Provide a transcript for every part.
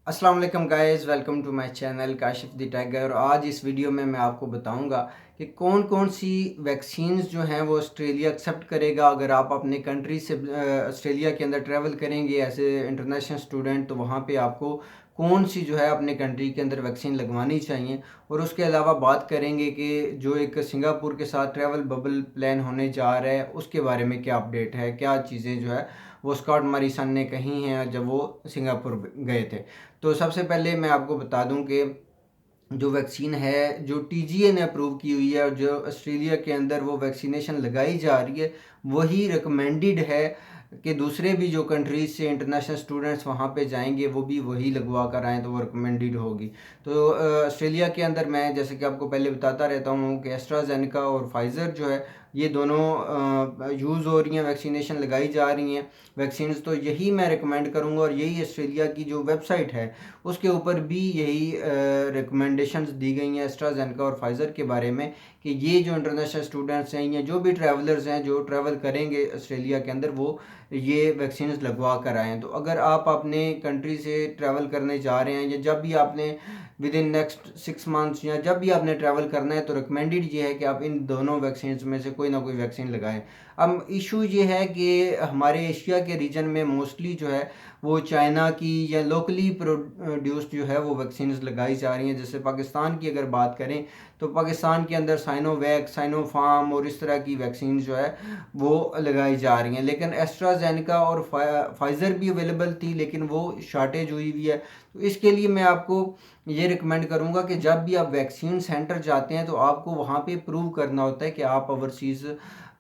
अस्सलाम वालेकुम guys, welcome to my channel Kashif the tiger. और आज इस वीडियो में मैं आपको बताऊंगा कि कौन कौन सी वैक्सीन्स जो हैं वो ऑस्ट्रेलिया एक्सेप्ट करेगा। अगर आप अपने कंट्री से ऑस्ट्रेलिया के अंदर ट्रैवल करेंगे एज ए इंटरनेशनल स्टूडेंट, तो वहाँ पे आपको कौन सी जो है अपने कंट्री के अंदर वैक्सीन लगवानी चाहिए। और उसके अलावा बात करेंगे कि जो एक सिंगापुर के साथ ट्रैवल बबल प्लान होने जा रहा है उसके बारे में क्या अपडेट है, क्या चीज़ें जो है वो स्कॉट मॉरिसन ने कही हैं जब वो सिंगापुर गए थे। तो सबसे पहले मैं आपको बता दूं कि जो वैक्सीन है जो टीजीए ने अप्रूव की हुई है और जो ऑस्ट्रेलिया के अंदर वो वैक्सीनेशन लगाई जा रही है वही रिकमेंडेड है कि दूसरे भी जो कंट्रीज से इंटरनेशनल स्टूडेंट्स वहाँ पे जाएंगे वो भी वही लगवा कर आएँ तो वो रिकमेंडेड होगी। तो ऑस्ट्रेलिया के अंदर मैं जैसे कि आपको पहले बताता रहता हूँ कि एस्ट्राजेनेका और फाइज़र जो है ये दोनों यूज़ हो रही हैं, वैक्सीनेशन लगाई जा रही हैं वैक्सीन। तो यही मैं रिकमेंड करूँगा और यही ऑस्ट्रेलिया की जो वेबसाइट है उसके ऊपर भी यही रिकमेंडेशंस दी गई हैं एस्ट्राजेनेका और फाइज़र के बारे में कि ये जो इंटरनेशनल स्टूडेंट्स हैं या जो भी ट्रैवलर्स हैं जो ट्रैवल करेंगे ऑस्ट्रेलिया के अंदर वो ये वैक्सीन लगवा कर आएँ। तो अगर आप अपने कंट्री से ट्रैवल करने जा रहे हैं या जब भी आपने विद इन नेक्स्ट 6 मंथ्स या जब भी आपने ट्रैवल करना है तो रिकमेंडेड ये है कि आप इन दोनों वैक्सीन में से कोई ना कोई वैक्सीन लगाएं। अब इशू ये है कि हमारे एशिया के रीजन में मोस्टली जो है वो चाइना की या लोकली प्रोड्यूस्ड जो है वो वैक्सीन लगाई जा रही हैं। जैसे पाकिस्तान की अगर बात करें तो पाकिस्तान के अंदर साइनोवैक, साइनोफार्म और इस तरह की वैक्सीन जो है वो लगाई जा रही हैं। लेकिन एस्ट्राजेनेका और फाइज़र भी अवेलेबल थी लेकिन वो शॉर्टेज हुई हुई है। तो इसके लिए मैं आपको ये रिकमेंड करूँगा कि जब भी आप वैक्सीन सेंटर जाते हैं तो आपको वहाँ पे प्रूव करना होता है कि आप ओवरसीज़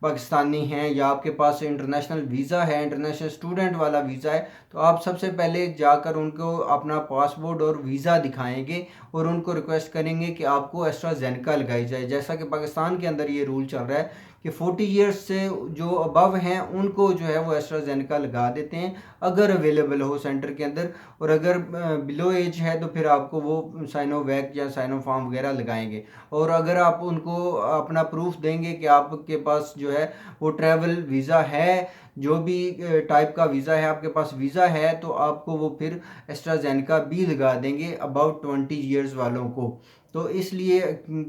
पाकिस्तानी हैं या आपके पास इंटरनेशनल वीज़ा है, इंटरनेशनल स्टूडेंट वाला वीज़ा है। तो आप सबसे पहले जाकर उनको अपना पासपोर्ट और वीज़ा दिखाएंगे और उनको रिक्वेस्ट करेंगे कि आपको एस्ट्राजेनेका लगाई जाए। जैसा कि पाकिस्तान के अंदर ये रूल चल रहा है कि 40 ईयर्स से जो अबव हैं उनको जो है वो एस्ट्राजेनेका लगा देते हैं अगर अवेलेबल हो सेंटर के अंदर। और अगर बिलो एज है तो फिर आपको वो साइनोवैक या साइनोफार्म वगैरह लगाएंगे। और अगर आप उनको अपना प्रूफ देंगे कि आपके पास जो है वो ट्रैवल वीज़ा है, जो भी टाइप का वीज़ा है आपके पास वीज़ा है, तो आपको वो फिर एस्ट्राजेनेका भी लगा देंगे अबाउट 20 ईयर्स वालों को। तो इसलिए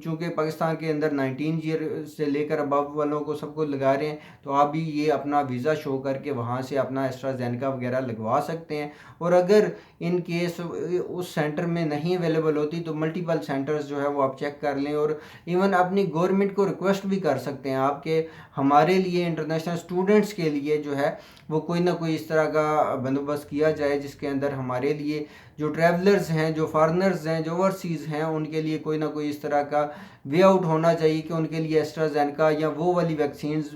चूँकि पाकिस्तान के अंदर 19 ईयर से लेकर अबव वालों को सबको लगा रहे हैं तो आप भी ये अपना वीज़ा शो करके वहाँ से अपना एस्ट्राजेनेका वगैरह लगवा सकते हैं। और अगर इन केस उस सेंटर में नहीं अवेलेबल होती तो मल्टीपल सेंटर्स जो है वो आप चेक कर लें। और इवन अपनी गवर्नमेंट को रिक्वेस्ट भी कर सकते हैं आपके हमारे लिए इंटरनेशनल स्टूडेंट्स के लिए जो है वो कोई ना कोई इस तरह का बंदोबस्त किया जाए जिसके अंदर हमारे लिए जो ट्रैवलर्स हैं, जो फॉरेनर्स हैं, जो ओवरसीज़ हैं, उनके लिए कोई ना कोई इस तरह का वे आउट होना चाहिए कि उनके लिए एस्ट्राजेनेका या वो वाली वैक्सीन्स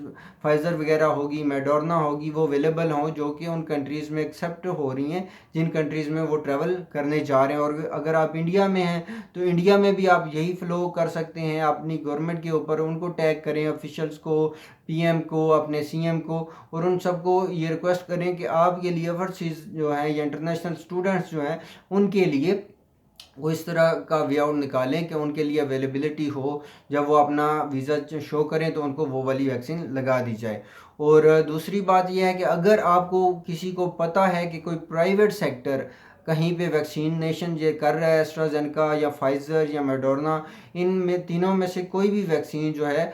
फाइज़र वगैरह होगी, मेडोर्ना होगी, वो अवेलेबल हों जो कि उन कंट्रीज़ में एक्सेप्ट हो रही हैं जिन कंट्रीज़ में वो ट्रैवल करने जा रहे हैं। और अगर आप इंडिया में हैं तो इंडिया में भी आप यही फ़्लो कर सकते हैं अपनी गवर्नमेंट के ऊपर, उनको टैग करें, ऑफिशियल्स को, पीएम को, अपने सीएम को, और उन सबको ये रिक्वेस्ट करें कि आपके लिए ओवरसीज़ जो हैं या इंटरनेशनल स्टूडेंट्स जो हैं उनके लिए वो इस तरह का वे आउट निकालें कि उनके लिए अवेलेबिलिटी हो, जब वो अपना वीज़ा शो करें तो उनको वो वाली वैक्सीन लगा दी जाए। और दूसरी बात यह है कि अगर आपको किसी को पता है कि कोई प्राइवेट सेक्टर कहीं पे वैक्सीनेशन ये कर रहा है, एस्ट्राजेनेका या फाइज़र या मेडोर्ना, इन में तीनों में से कोई भी वैक्सीन जो है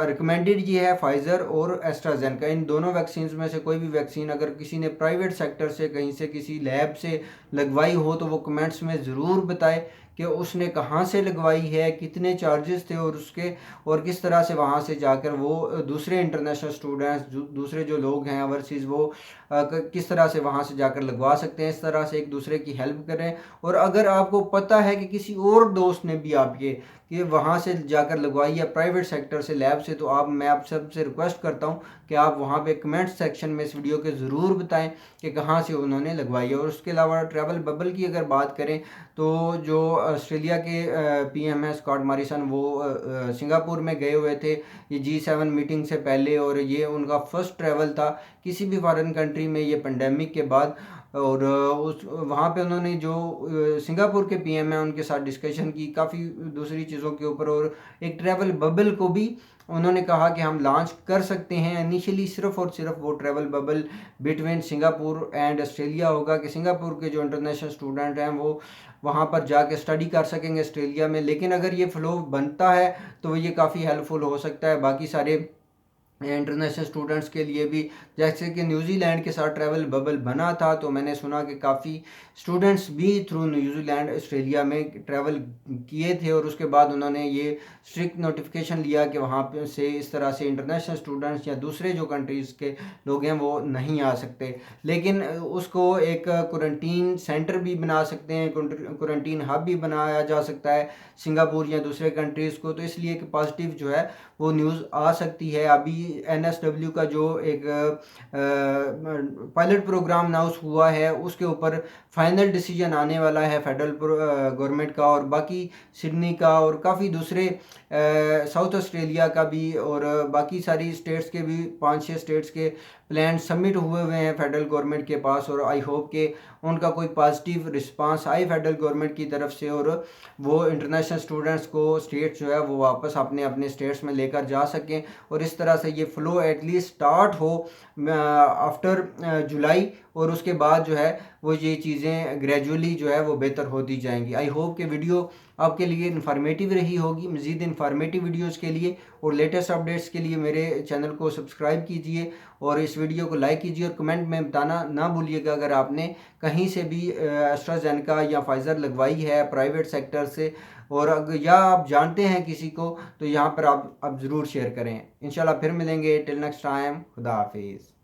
रिकमेंडेड ये है फाइज़र और एस्ट्राजेनेका, इन दोनों वैक्सीन में से कोई भी वैक्सीन अगर किसी ने प्राइवेट सेक्टर से कहीं से किसी लैब से लगवाई हो तो वो कमेंट्स में ज़रूर बताए कि उसने कहाँ से लगवाई है, कितने चार्जेस थे और उसके और किस तरह से वहाँ से जाकर वो दूसरे इंटरनेशनल स्टूडेंट्स दूसरे जो लोग हैं ओवरसीज़ वो किस तरह से वहाँ से जाकर लगवा सकते हैं। इस तरह से एक दूसरे की हेल्प करें। और अगर आपको पता है कि किसी और दोस्त ने भी आपके कि वहाँ से जाकर लगवाई है प्राइवेट सेक्टर से लैब से, तो मैं आप सबसे रिक्वेस्ट करता हूँ कि आप वहाँ पे कमेंट सेक्शन में इस वीडियो के ज़रूर बताएं कि कहाँ से उन्होंने लगवाई है। और उसके अलावा ट्रैवल बबल की अगर बात करें तो जो ऑस्ट्रेलिया के पीएम है स्कॉट मॉरिसन, वो सिंगापुर में गए हुए थे ये G7 मीटिंग से पहले, और ये उनका फर्स्ट ट्रैवल था किसी भी फॉरेन कंट्री में ये पेंडेमिक के बाद। और उस वहाँ पे उन्होंने जो सिंगापुर के पीएम हैं उनके साथ डिस्कशन की काफ़ी दूसरी चीज़ों के ऊपर, और एक ट्रैवल बबल को भी उन्होंने कहा कि हम लॉन्च कर सकते हैं। इनिशियली सिर्फ और सिर्फ वो travel bubble between Singapore and Australia होगा कि सिंगापुर के जो इंटरनेशनल स्टूडेंट हैं वो वहाँ पर जाके स्टडी कर सकेंगे ऑस्ट्रेलिया में। लेकिन अगर ये फ़्लो बनता है तो ये काफ़ी हेल्पफुल हो सकता है बाकी सारे इंटरनेशनल स्टूडेंट्स के लिए भी। जैसे कि न्यूजीलैंड के साथ ट्रैवल बबल बना था तो मैंने सुना कि काफ़ी स्टूडेंट्स भी थ्रू न्यूजीलैंड ऑस्ट्रेलिया में ट्रैवल किए थे, और उसके बाद उन्होंने ये स्ट्रिक्ट नोटिफिकेशन लिया कि वहाँ पे से इस तरह से इंटरनेशनल स्टूडेंट्स या दूसरे जो कंट्रीज़ के लोग हैं वो नहीं आ सकते। लेकिन उसको एक क्वारंटीन सेंटर भी बना सकते हैं, क्वारंटीन हब भी बनाया जा सकता है सिंगापुर या दूसरे कंट्रीज़ को। तो इसलिए एक पॉजिटिव जो है वो न्यूज़ आ सकती है। अभी एनएसडब्ल्यू का जो एक पायलट प्रोग्राम अनाउंस हुआ है उसके ऊपर फाइनल डिसीजन आने वाला है फेडरल गवर्नमेंट का, और बाकी सिडनी का और काफ़ी दूसरे साउथ ऑस्ट्रेलिया का भी, और बाकी सारी स्टेट्स के भी 5-6 स्टेट्स के प्लान सबमिट हुए हैं फेडरल गवर्नमेंट के पास। और आई होप कि उनका कोई पॉजिटिव रिस्पांस आए फेडरल गवर्नमेंट की तरफ से, और वो इंटरनेशनल स्टूडेंट्स को स्टेट्स जो है वो वापस अपने अपने स्टेट्स में लेकर जा सकें, और इस तरह से ये फ़्लो एटलीस्ट स्टार्ट हो आफ्टर जुलाई, और उसके बाद जो है वो ये चीज़ें ग्रेजुअली जो है वो बेहतर होती जाएंगी। आई होप कि वीडियो आपके लिए इन्फॉर्मेटिव रही होगी। मज़ीद इन्फॉर्मेटिव वीडियोस के लिए और लेटेस्ट अपडेट्स के लिए मेरे चैनल को सब्सक्राइब कीजिए, और इस वीडियो को लाइक कीजिए, और कमेंट में बताना ना भूलिएगा अगर आपने कहीं से भी एस्ट्राजेनेका या फाइज़र लगवाई है प्राइवेट सेक्टर से, और अगर या आप जानते हैं किसी को तो यहाँ पर आप ज़रूर शेयर करें। इंशाल्लाह फिर मिलेंगे। टिल नेक्स्ट टाइम, खुदा हाफिज़।